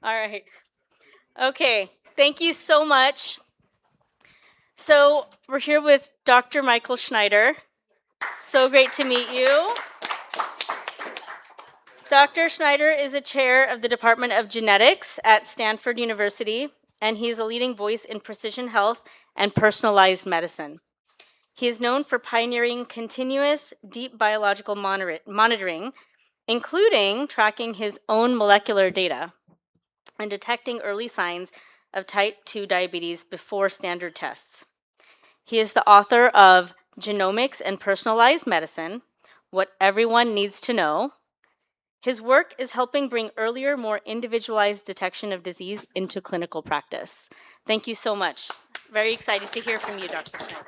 All right. Okay. Thank you so much. So we're here with Dr. Michael Snyder. So great to meet you. Dr. Snyder is a chair of the Department of Genetics at Stanford University, and he's a leading voice in precision health and personalized medicine. He is known for pioneering continuous, deep biological monitoring, including tracking his own molecular data and detecting early signs of type 2 diabetes before standard tests. He is the author of Genomics and Personalized Medicine: What Everyone Needs to Know. His work is helping bring earlier, more individualized detection of disease into clinical practice. Thank you so much. Very excited to hear from you, Dr. Snyder.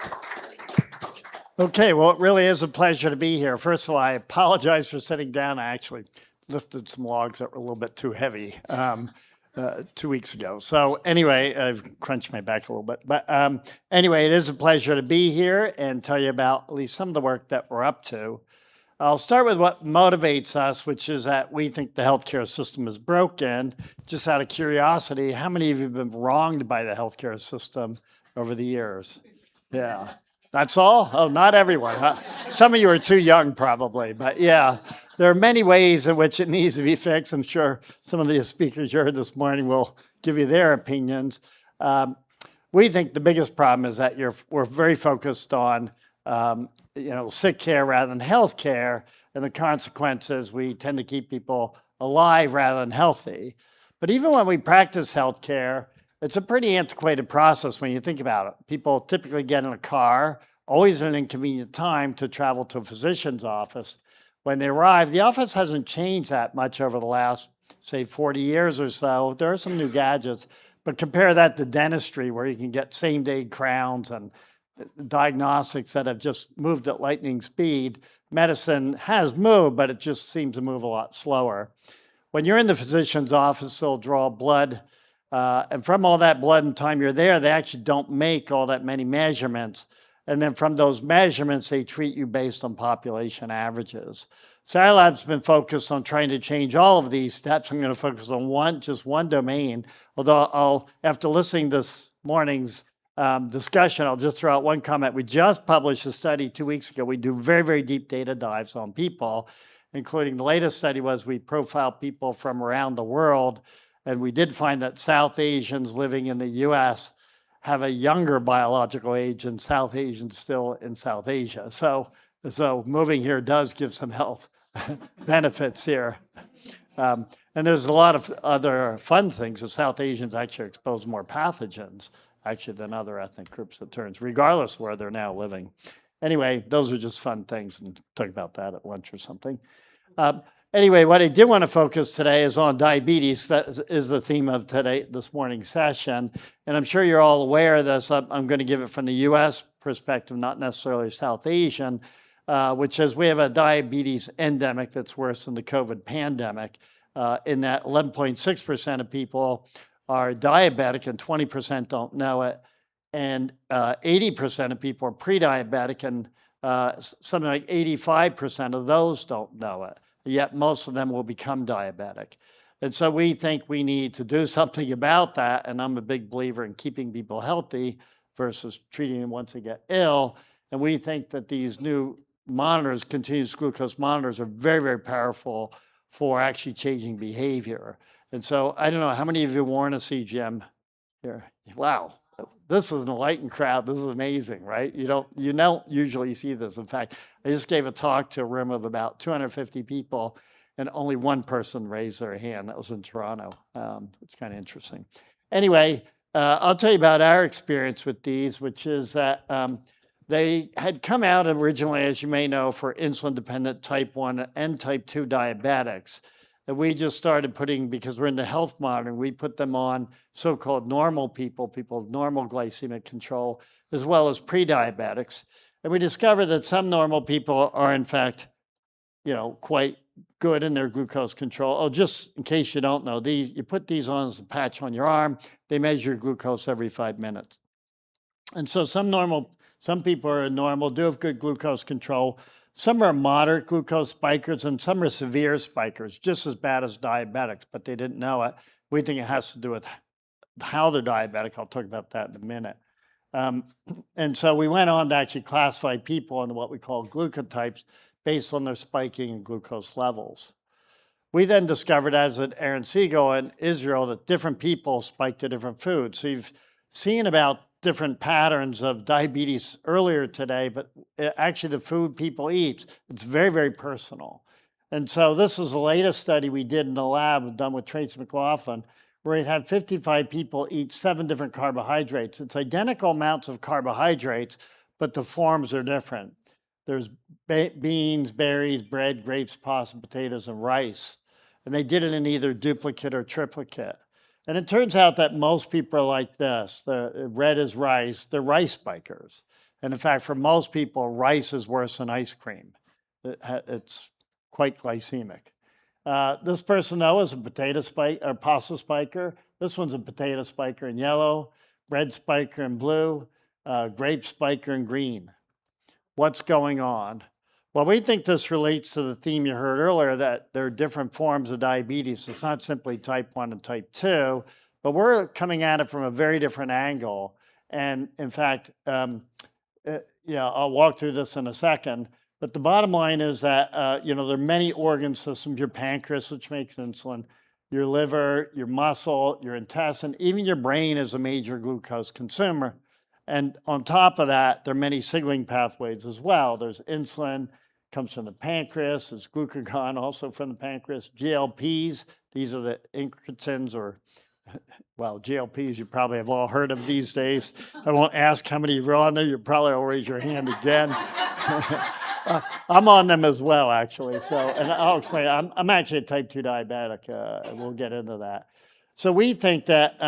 Okay, well, it really is a pleasure to be here. First of all, I apologize for sitting down. I actually lifted some logs that were a little bit too heavy 2 weeks ago. So anyway, I've crunched my back a little bit. But anyway, it is a pleasure to be here and tell you about at least some of the work that we're up to. I'll start with what motivates us, which is that we think the healthcare system is broken. Just out of curiosity, how many of you have been wronged by the healthcare system over the years? Yeah. That's all? Oh, not everyone, huh? Some of you are too young, probably. But yeah, there are many ways in which it needs to be fixed. I'm sure some of the speakers you heard this morning will give you their opinions. We think the biggest problem is that we're very focused on sick care rather than health care, and the consequences, we tend to keep people alive rather than healthy. But even when we practice health care, it's a pretty antiquated process when you think about it. People typically get in a car, always at an inconvenient time, to travel to a physician's office. When they arrive, the office hasn't changed that much over the last, say, 40 years or so. There are some new gadgets, but compare that to dentistry, where you can get same-day crowns and diagnostics that have just moved at lightning speed. Medicine has moved, but it just seems to move a lot slower. When you're in the physician's office, they'll draw blood, and from all that blood and time you're there, they actually don't make all that many measurements. And then from those measurements, they treat you based on population averages. So our lab's been focused on trying to change all of these steps. I'm going to focus on just one domain, although after listening to this morning's discussion, I'll just throw out one comment. We just published a study 2 weeks ago. We do very, very deep data dives on people, including the latest study was we profiled people from around the world, and we did find that South Asians living in the US have a younger biological age than South Asians still in South Asia. So moving here does give some health benefits here. And there's a lot of other fun things. The South Asians actually expose more pathogens actually than other ethnic groups, it turns, regardless of where they're now living. Anyway, those are just fun things, and talk about that at lunch or something. Anyway, what I did want to focus today is on diabetes. That is the theme of this morning's session. And I'm sure you're all aware of this. I'm going to give it from the US perspective, not necessarily South Asian, which is we have a diabetes endemic that's worse than the COVID pandemic, in that 11.6% of people are diabetic and 20% don't know it. And 80% of people are pre-diabetic, and something like 85% of those don't know it. Yet most of them will become diabetic. And so we think we need to do something about that. And I'm a big believer in keeping people healthy versus treating them once they get ill. And we think that these new monitors, continuous glucose monitors, are very, very powerful for actually changing behavior. And so I don't know, how many of you worn a CGM here? Wow, this is an enlightened crowd. This is amazing, right? You don't usually see this. In fact, I just gave a talk to a room of about 250 people, and only one person raised their hand. That was in Toronto. It's kind of interesting. Anyway, I'll tell you about our experience with these, which is that they had come out originally, as you may know, for insulin-dependent type 1 and type 2 diabetics. And we just started putting, because we're in the health monitoring, we put them on so-called normal people with normal glycemic control, as well as pre-diabetics. And we discovered that some normal people are, in fact, quite good in their glucose control. Oh, just in case you don't know, you put these on as a patch on your arm. They measure glucose every 5 minutes. And so some people are normal, do have good glucose control, Some are moderate glucose spikers and some are severe spikers, just as bad as diabetics, but they didn't know it. We think it has to do with how they're diabetic. I'll talk about that in a minute. And so we went on to actually classify people into what we call glucotypes based on their spiking in glucose levels. We then discovered, as at Aaron Siegel in Israel, that different people spike to different foods. So you've seen about different patterns of diabetes earlier today, but actually the food people eat, it's very, very personal. And so this is the latest study we did in the lab done with Tracy McLaughlin, where we had 55 people eat 7 different carbohydrates. It's identical amounts of carbohydrates, but the forms are different. There's beans, berries, bread, grapes, pasta, potatoes, and rice. And they did it in either duplicate or triplicate. And it turns out that most people are like this. The red is rice. They're rice spikers. And in fact, for most people, rice is worse than ice cream. It's quite glycemic. This person, though, is a potato spike or pasta spiker. This one's a potato spiker in yellow, red spiker in blue, grape spiker in green. What's going on? Well, we think this relates to the theme you heard earlier, that there are different forms of diabetes. It's not simply type 1 and type 2, but we're coming at it from a very different angle. And in fact, I'll walk through this in a second. But the bottom line is that, there are many organ systems, your pancreas, which makes insulin, your liver, your muscle, your intestine, even your brain is a major glucose consumer. And on top of that, there are many signaling pathways as well. There's insulin, comes from the pancreas. There's glucagon, also from the pancreas. GLPs, these are the incretins or, well, GLPs you probably have all heard of these days. I won't ask how many you're on there. You probably will raise your hand again. I'm on them as well, actually. So, and I'll explain. I'm actually a type 2 diabetic. We'll get into that. So we think that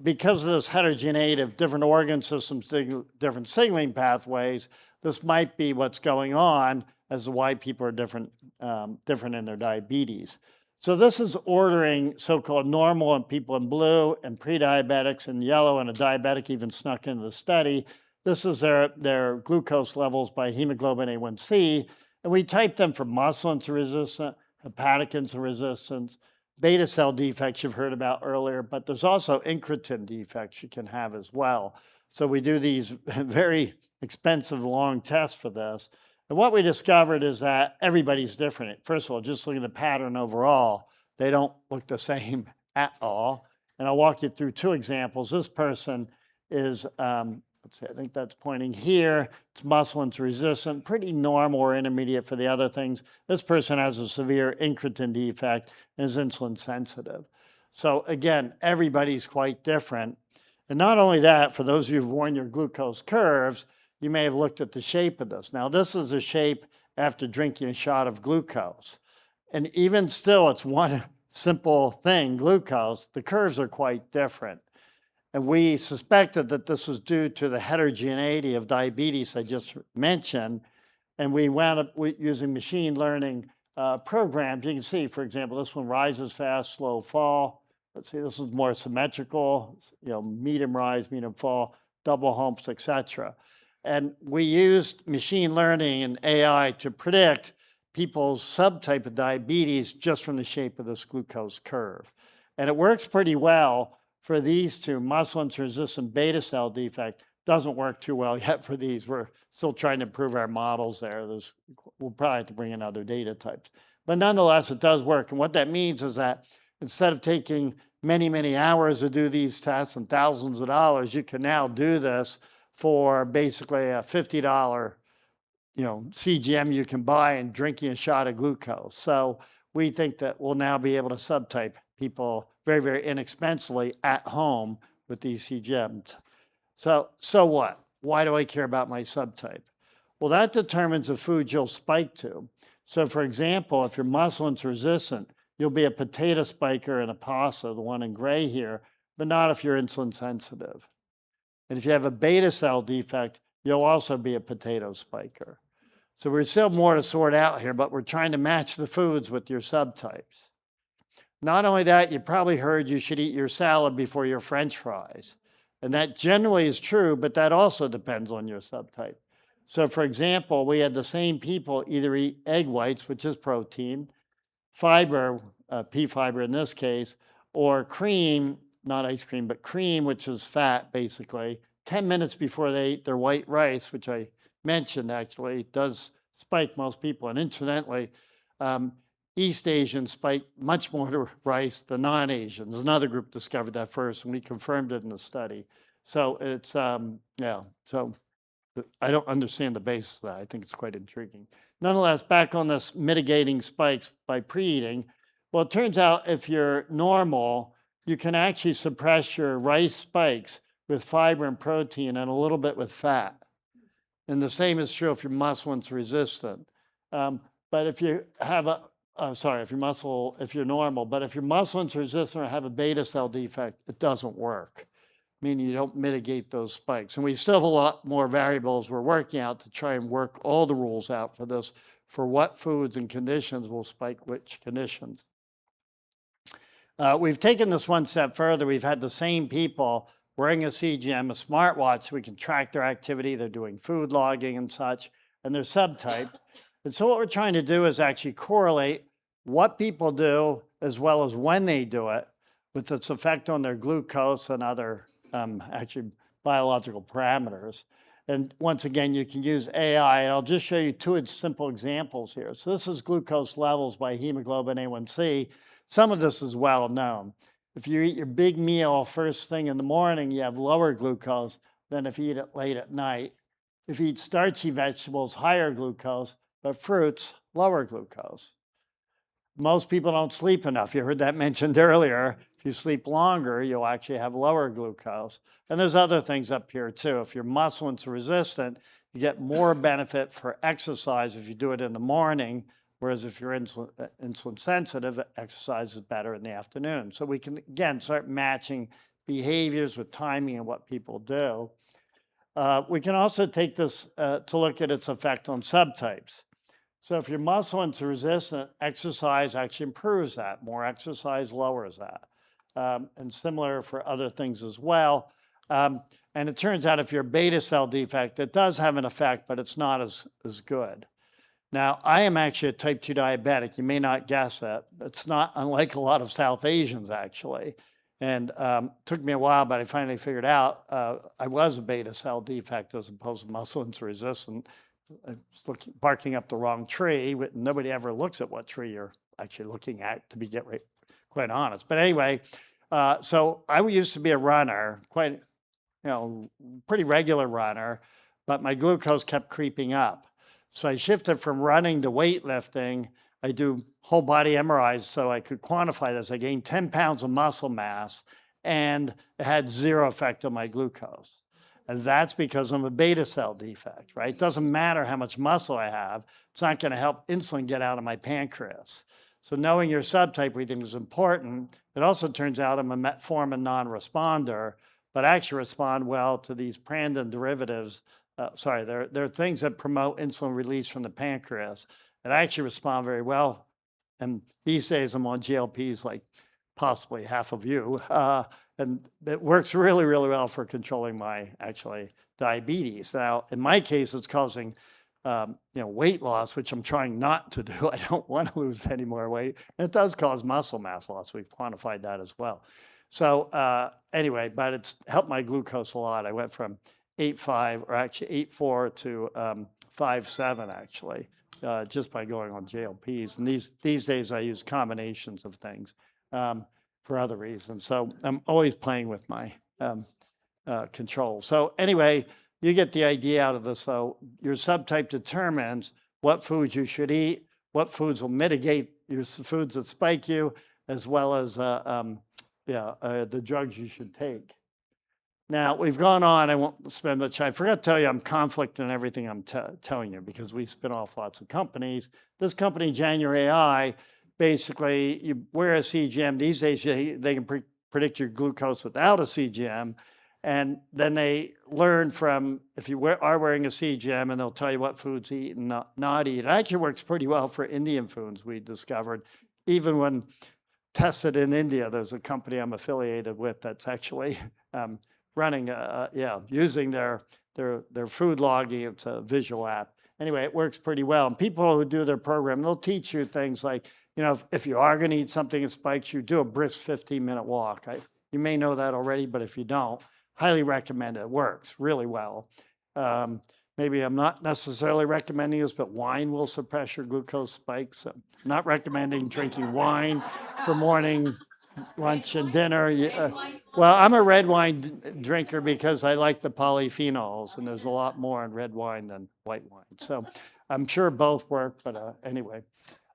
because of this heterogeneity of different organ systems, different signaling pathways, this might be what's going on as to why people are different in their diabetes. So this is ordering so-called normal in people in blue and pre-diabetics in yellow, and a diabetic even snuck into the study. This is their glucose levels by hemoglobin A1C, and we typed them for muscle insulin resistant, hepatic insulin resistance, beta cell defects you've heard about earlier, but there's also incretin defects you can have as well. So we do these very expensive long tests for this. And what we discovered is that everybody's different. First of all, just looking at the pattern overall, they don't look the same at all. And I'll walk you through 2 examples. This person is, let's see, I think that's pointing here. It's muscle insulin resistant, pretty normal or intermediate for the other things. This person has a severe incretin defect and is insulin sensitive. So again, everybody's quite different. And not only that, for those of you who've worn your glucose curves, you may have looked at the shape of this. Now, this is a shape after drinking a shot of glucose. And even still, it's one simple thing, glucose. The curves are quite different. And we suspected that this was due to the heterogeneity of diabetes I just mentioned. And we wound up using machine learning programs. You can see, for example, this one rises fast, slow fall. Let's see, this is more symmetrical, medium rise, medium fall, double humps, etc. And we used machine learning and AI to predict people's subtype of diabetes just from the shape of this glucose curve. And it works pretty well for these 2, muscle insulin resistant beta cell defect. Doesn't work too well yet for these. We're still trying to improve our models there. We'll probably have to bring in other data types. But nonetheless, it does work. And what that means is that instead of taking many, many hours to do these tests and thousands of dollars, you can now do this for basically a $50 CGM you can buy and drinking a shot of glucose. So we think that we'll now be able to subtype people very, very inexpensively at home with these CGMs. So what? Why do I care about my subtype? Well, that determines the foods you'll spike to. So for example, if you're muscle insulin resistant, you'll be a potato spiker and a pasta, the one in gray here, but not if you're insulin sensitive. And if you have a beta cell defect, you'll also be a potato spiker. So there's still more to sort out here, but we're trying to match the foods with your subtypes. Not only that, you probably heard you should eat your salad before your French fries. And that generally is true, but that also depends on your subtype. So for example, we had the same people either eat egg whites, which is protein, fiber, pea fiber in this case, or cream, not ice cream, but cream, which is fat basically, 10 minutes before they ate their white rice, which I mentioned actually does spike most people. And incidentally, East Asians spike much more to rice than non-Asians. Another group discovered that first, and we confirmed it in the study. So it's, yeah, so I don't understand the basis of that. I think it's quite intriguing. Nonetheless, back on this mitigating spikes by pre-eating, well, it turns out if you're normal, you can actually suppress your rice spikes with fiber and protein and a little bit with fat. And the same is true if your muscle is resistant. But if you have a, if you're normal, but if your muscle is resistant or have a beta cell defect, it doesn't work, meaning you don't mitigate those spikes. And we still have a lot more variables we're working out to try and work all the rules out for this, for what foods and conditions will spike which conditions. We've taken this one step further. We've had the same people wearing a CGM, a smartwatch, so we can track their activity. They're doing food logging and such, and they're subtyped. And so what we're trying to do is actually correlate what people do as well as when they do it with its effect on their glucose and other actually biological parameters. And once again, you can use AI, and I'll just show you two simple examples here. So this is glucose levels by hemoglobin A1C. Some of this is well known. If you eat your big meal first thing in the morning, you have lower glucose than if you eat it late at night. If you eat starchy vegetables, higher glucose, but fruits, lower glucose. Most people don't sleep enough. You heard that mentioned earlier. If you sleep longer, you'll actually have lower glucose. And there's other things up here too. If you're muscle insulin resistant, you get more benefit for exercise if you do it in the morning, whereas if you're insulin sensitive, exercise is better in the afternoon. So we can, again, start matching behaviors with timing and what people do. We can also take this to look at its effect on subtypes. So if you're muscle insulin resistant, exercise actually improves that. More exercise lowers that. And similar for other things as well. And it turns out if you're a beta cell defect, it does have an effect, but it's not as good. Now, I am actually a type 2 diabetic. You may not guess that. It's not unlike a lot of South Asians, actually. And took me a while, but I finally figured out I was a beta cell defect as opposed to muscle insulin resistant. I was barking up the wrong tree. Nobody ever looks at what tree you're actually looking at, to be quite honest. But anyway, so I used to be a runner, pretty regular runner, but my glucose kept creeping up. So I shifted from running to weightlifting. I do whole body MRIs so I could quantify this. I gained 10 pounds of muscle mass and it had zero effect on my glucose. And that's because I'm a beta cell defect, right? It doesn't matter how much muscle I have. It's not going to help insulin get out of my pancreas. So knowing your subtype we think is important. It also turns out I'm a metformin non-responder, but actually respond well to these Prandtl derivatives. They're things that promote insulin release from the pancreas. And I actually respond very well. And these days I'm on GLPs like possibly half of you. And it works really, really well for controlling my diabetes. Now, in my case, it's causing weight loss, which I'm trying not to do. I don't want to lose any more weight. And it does cause muscle mass loss. We've quantified that as well. So anyway, but it's helped my glucose a lot. I went from 8.5 or actually 8.4 to 5.7 actually, just by going on GLPs. And these days I use combinations of things. For other reasons. So I'm always playing with my control. So anyway, you get the idea out of this. So your subtype determines what foods you should eat, what foods will mitigate your foods that spike you, as well as the drugs you should take. Now, we've gone on. I won't spend much time. I forgot to tell you, I'm conflicted in everything I'm telling you because we spin off lots of companies. This company, January AI, basically, you wear a CGM. These days, they can predict your glucose without a CGM. And then they learn from, if you are wearing a CGM, and they'll tell you what foods to eat and not eat. It actually works pretty well for Indian foods, we discovered. Even when tested in India, there's a company I'm affiliated with that's actually running, using their their food logging. It's a visual app. Anyway, it works pretty well. And people who do their program, they'll teach you things like, if you are going to eat something that spikes you, do a brisk 15-minute walk. You may know that already, but if you don't, highly recommend it. It works really well. Maybe I'm not necessarily recommending this, but wine will suppress your glucose spikes. I'm not recommending drinking wine for morning, lunch, and dinner. Well, I'm a red wine drinker because I like the polyphenols, and there's a lot more in red wine than white wine. So I'm sure both work, but anyway.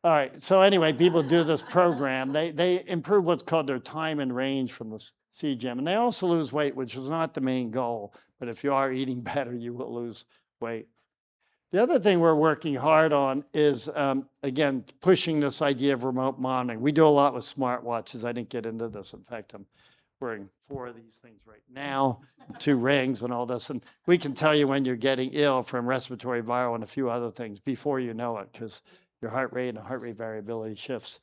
All right, so anyway, people do this program. They improve what's called their time and range from the CGM, and they also lose weight, which is not the main goal. But if you are eating better, you will lose weight. The other thing we're working hard on is, again, pushing this idea of remote monitoring. We do a lot with smartwatches. I didn't get into this. In fact, I'm wearing 4 of these things right now, 2 rings and all this. And we can tell you when you're getting ill from respiratory, viral, and a few other things before you know it, because your heart rate and heart rate variability shifts.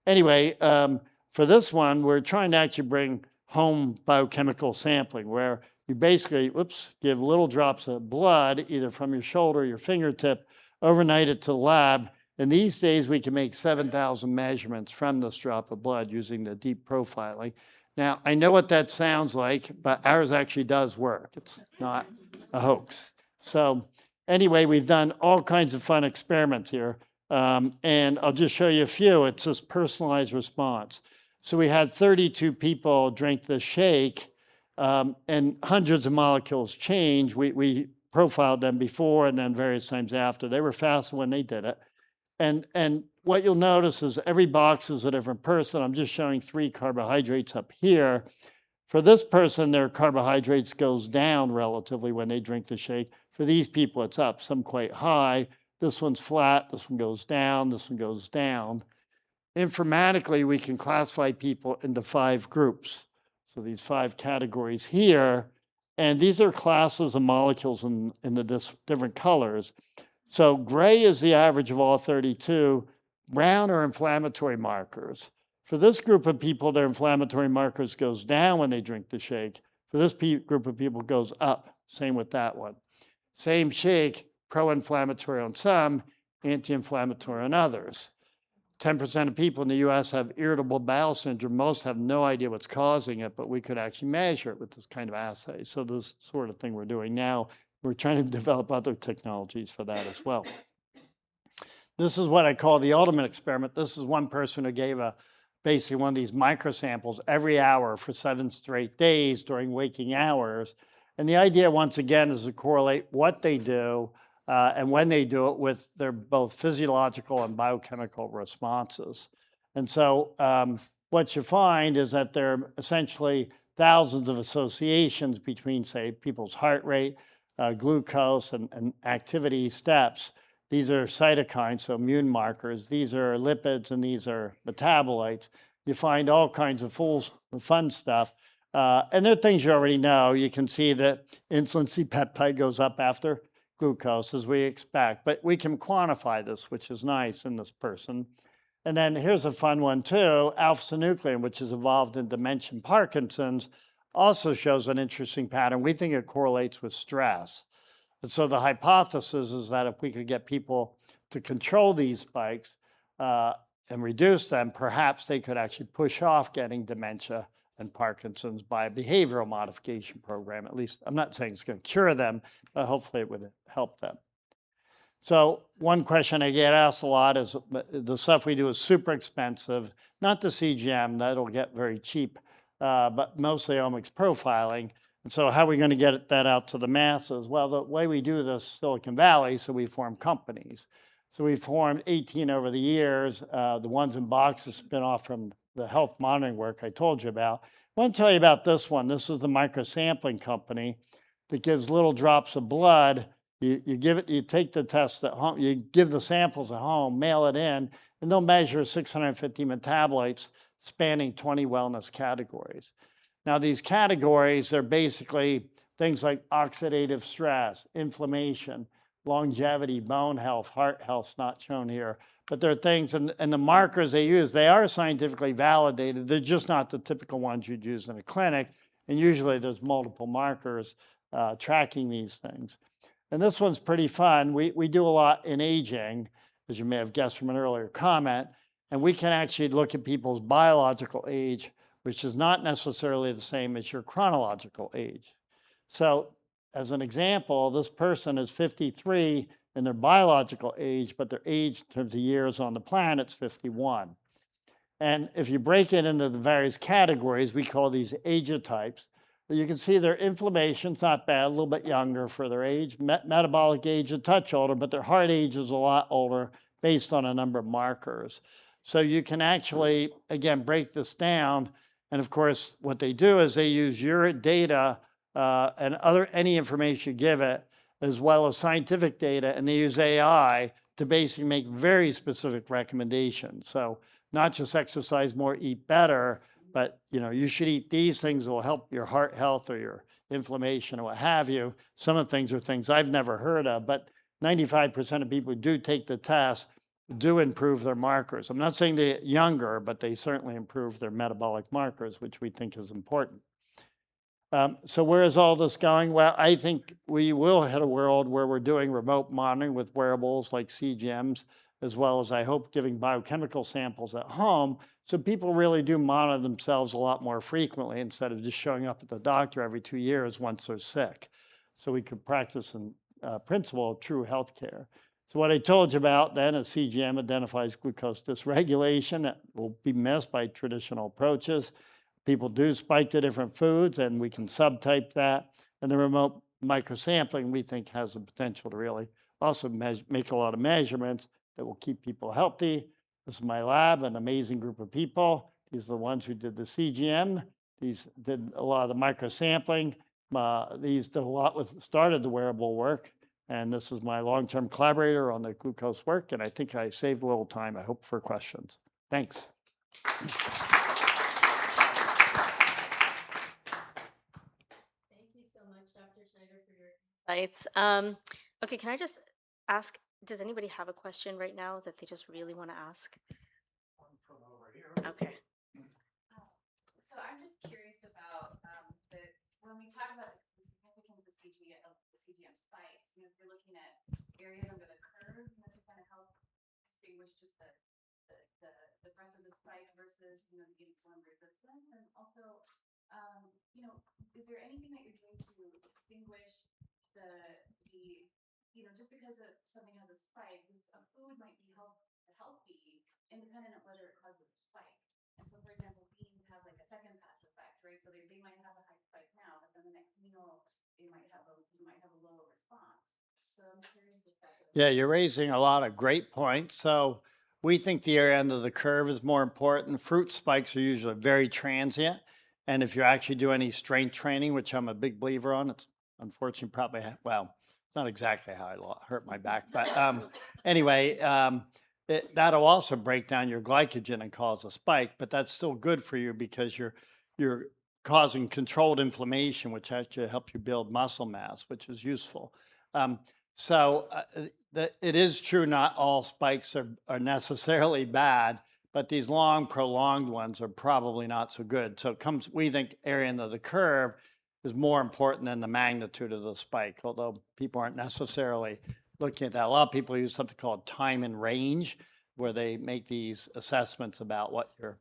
Anyway, for this one, we're trying to actually bring home biochemical sampling, where you basically, give little drops of blood, either from your shoulder or your fingertip, overnight it to the lab. And these days, we can make 7,000 measurements from this drop of blood using the deep profiling. Now, I know what that sounds like, but ours actually does work. It's not a hoax. So anyway, we've done all kinds of fun experiments here. And I'll just show you a few. It's this personalized response. So we had 32 people drink the shake, and hundreds of molecules change. We profiled them before and then various times after. They were fast when they did it. And what you'll notice is every box is a different person. I'm just showing 3 carbohydrates up here. For this person, their carbohydrates goes down relatively when they drink the shake. For these people, it's up, some quite high. This one's flat, this one goes down, this one goes down. Informatically, we can classify people into 5 groups. So these 5 categories here, and these are classes of molecules in the different colors. So gray is the average of all 32. Brown are inflammatory markers. For this group of people, their inflammatory markers goes down when they drink the shake. For this group of people, goes up. Same with that one. Same shake, pro-inflammatory on some, anti-inflammatory on others. 10% of people in the US have irritable bowel syndrome. Most have no idea what's causing it, but we could actually measure it with this kind of assay. So this sort of thing we're doing now, we're trying to develop other technologies for that as well. This is what I call the ultimate experiment. This is one person who gave basically one of these microsamples every hour for 7 straight days during waking hours. And the idea, once again, is to correlate what they do and when they do it with their both physiological and biochemical responses. And so what you find is that there are essentially thousands of associations between, say, people's heart rate, glucose, and activity steps. These are cytokines, so immune markers. These are lipids, and these are metabolites. You find all kinds of fun stuff. And there are things you already know. You can see that insulin C-peptide goes up after glucose, as we expect. But we can quantify this, which is nice in this person. And then here's a fun one, too. Alpha-synuclein, which is involved in dementia and Parkinson's, also shows an interesting pattern. We think it correlates with stress. And so the hypothesis is that if we could get people to control these spikes and reduce them, perhaps they could actually push off getting dementia and Parkinson's by a behavioral modification program. At least, I'm not saying it's going to cure them, but hopefully it would help them. So one question I get asked a lot is, the stuff we do is super expensive, not the CGM, that'll get very cheap, but mostly omics profiling. And so how are we going to get that out to the masses? Well, the way we do this is Silicon Valley, so we form companies. So we formed 18 over the years. The ones in boxes spin off from the health monitoring work I told you about. I want to tell you about this one. This is the microsampling company that gives little drops of blood. You take the test at home, you give the samples at home, mail it in, and they'll measure 650 metabolites spanning 20 wellness categories. Now, these categories are basically things like oxidative stress, inflammation, longevity, bone health, heart health, not shown here. But there are things, and the markers they use, they are scientifically validated. They're just not the typical ones you'd use in a clinic. And usually there's multiple markers tracking these things. And this one's pretty fun. We do a lot in aging, as you may have guessed from an earlier comment, and we can actually look at people's biological age, which is not necessarily the same as your chronological age. So as an example, this person is 53 in their biological age, but their age in terms of years on the planet is 51. And if you break it into the various categories, we call these ageotypes. You can see their inflammation's not bad, a little bit younger for their age. Metabolic age a touch older, but their heart age is a lot older based on a number of markers. So you can actually, again, break this down. And of course, what they do is they use your data and any information you give it, as well as scientific data, and they use AI to basically make very specific recommendations. So not just exercise more, eat better, but you should eat these things that will help your heart health or your inflammation or what have you. Some of the things are things I've never heard of, but 95% of people who do take the test do improve their markers. I'm not saying they get younger, but they certainly improve their metabolic markers, which we think is important. So where is all this going? Well, I think we will hit a world where we're doing remote monitoring with wearables like CGMs, as well as I hope giving biochemical samples at home. So people really do monitor themselves a lot more frequently instead of just showing up at the doctor every 2 years once they're sick. So we could practice in principle of true healthcare. So what I told you about then, a CGM identifies glucose dysregulation that will be missed by traditional approaches. People do spike to different foods, and we can subtype that. And the remote microsampling, we think, has the potential to really also make a lot of measurements that will keep people healthy. This is my lab, an amazing group of people. These are the ones who did the CGM. These did a lot of the microsampling. These did a lot with, started the wearable work. And this is my long-term collaborator on the glucose work. And I think I saved a little time, I hope, for questions. Thanks. Dr. Snyder, for your insights. Okay, can I just ask, does anybody have a question right now that they just really want to ask? From over here. Okay. So I'm just curious about when we talk about the significance of the CGM spikes, if you're looking at areas under the curve, to kind of help distinguish just the breadth of the spike versus the insulin resistance, and also is there anything that you're doing to distinguish just because something has a spike, a food might be healthy, independent of whether it causes a spike. And so, for example, beans have like a second pass effect, right? So they might have a high spike now, but then the next meal you might have a lower response. So I'm curious if that's Yeah, you're raising a lot of great points. So we think the area under the curve is more important. Fruit spikes are usually very transient. And if you actually do any strength training, which I'm a big believer on, it's unfortunately probably, well, it's not exactly how I hurt my back. But anyway, that'll also break down your glycogen and cause a spike. But that's still good for you because you're causing controlled inflammation, which actually help you build muscle mass, which is useful. So it is true not all spikes are necessarily bad, but these long, prolonged ones are probably not so good. So we think area under the curve is more important than the magnitude of the spike, although people aren't necessarily looking at that. A lot of people use something called time and range, where they make these assessments about what your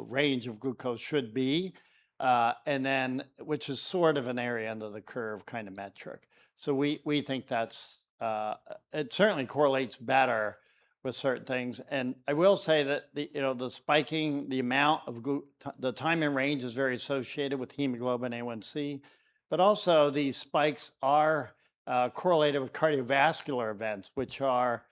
range of glucose should be, and then which is sort of an area under the curve kind of metric. So we think that's it certainly correlates better with certain things. And I will say that the spiking, the amount of the time in range is very associated with hemoglobin A1C, but also these spikes are correlated with cardiovascular events, which are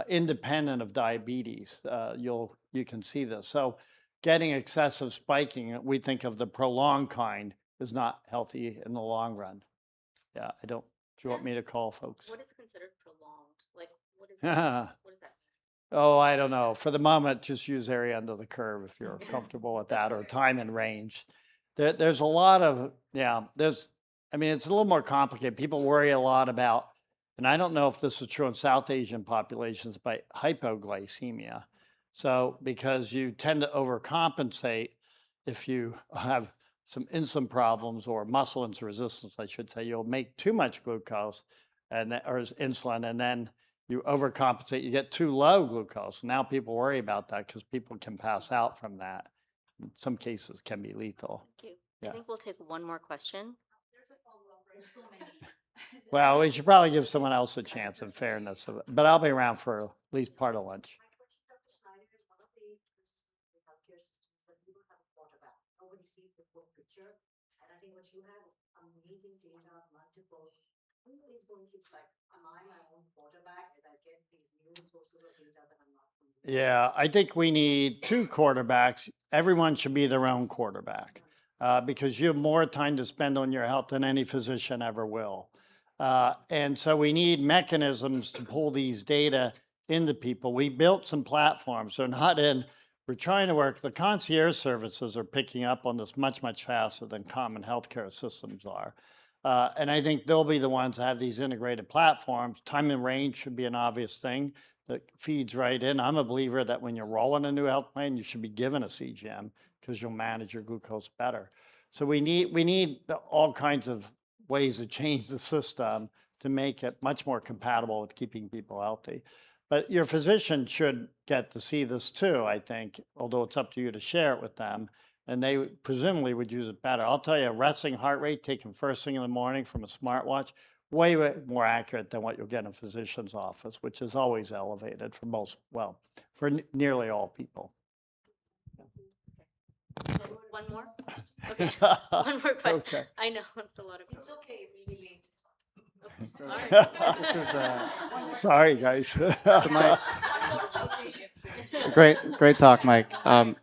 independent of diabetes. You can see this. So getting excessive spiking, we think of the prolonged kind, is not healthy in the long run. Yeah, I don't. Do you want me to call folks? What is considered prolonged? Like, what does that mean? Oh, I don't know. For the moment, just use area under the curve if you're comfortable with that, or time and range. There's a lot of, it's a little more complicated. People worry a lot about, and I don't know if this is true in South Asian populations, but hypoglycemia. So because you tend to overcompensate if you have some insulin problems or muscle insulin resistance, I should say. You'll make too much glucose or insulin, and then you overcompensate. You get too low glucose. Now people worry about that because people can pass out from that. In some cases, can be lethal. Thank you. Yeah. I think we'll take one more question. There's a follow-up, right? There's so many. Well, we should probably give someone else a chance in fairness, but I'll be around for at least part of lunch. My question, Dr. Snyder, is one of the criticisms of the healthcare system is that we don't have a quarterback. Nobody sees the full picture. And I think what you have is amazing data, multiple. Who is going to, like, am I my own quarterback as I get these new sources of data that I'm not familiar with? Yeah, I think we need two quarterbacks. Everyone should be their own quarterback because you have more time to spend on your health than any physician ever will. And so we need mechanisms to pull these data into people. We built some platforms. They're not in, we're trying to work, the concierge services are picking up on this much, much faster than common healthcare systems are. And I think they'll be the ones that have these integrated platforms. Time and range should be an obvious thing that feeds right in. I'm a believer that when you're rolling a new health plan, you should be given a CGM because you'll manage your glucose better. So we need all kinds of ways to change the system to make it much more compatible with keeping people healthy. But your physician should get to see this too, I think, although it's up to you to share it with them. And they presumably would use it better. I'll tell you, a resting heart rate taken first thing in the morning from a smartwatch, way more accurate than what you'll get in a physician's office, which is always elevated for most, well, for nearly all people. One more? Okay, one more question. Okay. I know, it's a lot of It's okay, we'll be late. Okay, So all right. this is Sorry, guys. so Mike, One more celebration. great talk, Mike. I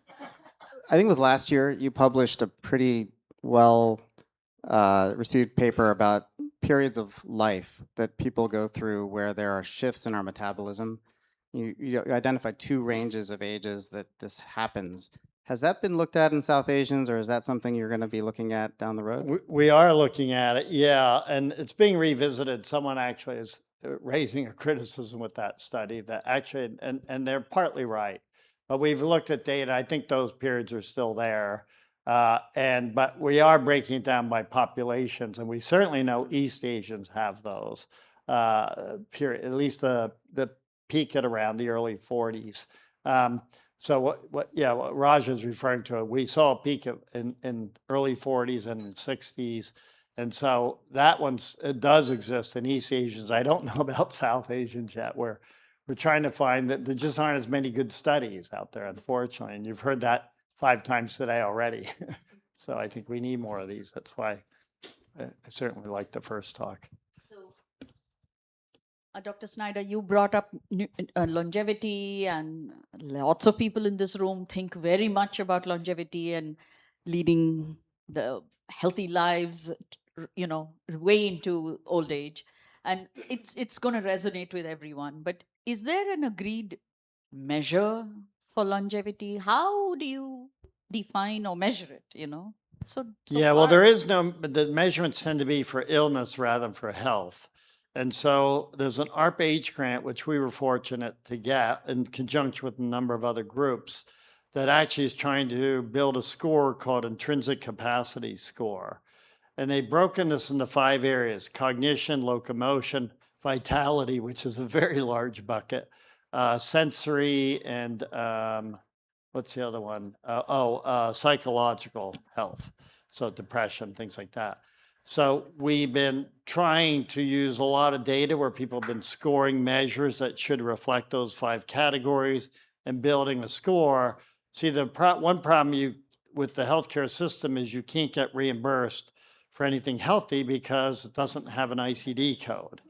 think it was last year you published a pretty well received paper about periods of life that people go through where there are shifts in our metabolism. You identified two ranges of ages that this happens. Has that been looked at in South Asians, or is that something you're going to be looking at down the road? We are looking at it, yeah, and it's being revisited. Someone actually is raising a criticism with that study that actually, and they're partly right, but we've looked at data. I think those periods are still there, but we are breaking it down by populations, and we certainly know East Asians have those period, at least the peak at around the early 40s. So what Raj is referring to, we saw a peak in early 40s and 60s. And so that it does exist in East Asians. I don't know about South Asians yet, where we're trying to find that there just aren't as many good studies out there, unfortunately. And you've heard that 5 times today already. So I think we need more of these. That's why I certainly like the first talk. So, Dr. Snyder, you brought up longevity, and lots of people in this room think very much about longevity and leading the healthy lives, way into old age. And it's going to resonate with everyone. But is there an agreed measure for longevity? How do you define or measure it, So Yeah, well, far- there is the measurements tend to be for illness rather than for health. And so there's an ARP-H grant, which we were fortunate to get in conjunction with a number of other groups that actually is trying to build a score called intrinsic capacity score. And they've broken this into 5 areas: cognition, locomotion, vitality, which is a very large bucket, sensory, and what's the other one? Psychological health. So depression, things like that. So we've been trying to use a lot of data where people have been scoring measures that should reflect those 5 categories and building a score. See, one problem with the healthcare system is you can't get reimbursed for anything healthy because it doesn't have an ICD code,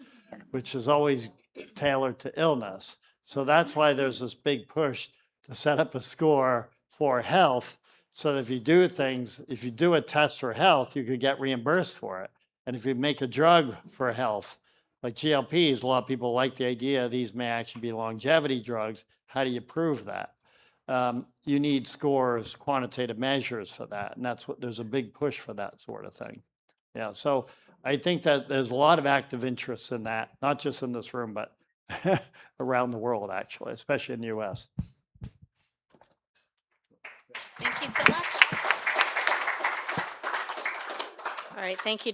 which is always tailored to illness. So that's why there's this big push to set up a score for health, so that if you do a test for health, you could get reimbursed for it. And if you make a drug for health, like GLPs, a lot of people like the idea these may actually be longevity drugs. How do you prove that? You need scores, quantitative measures for that. And there's a big push for that sort of thing. Yeah, so I think that there's a lot of active interest in that, not just in this room, but around the world, actually, especially in the US. Thank you so much. All right, thank you,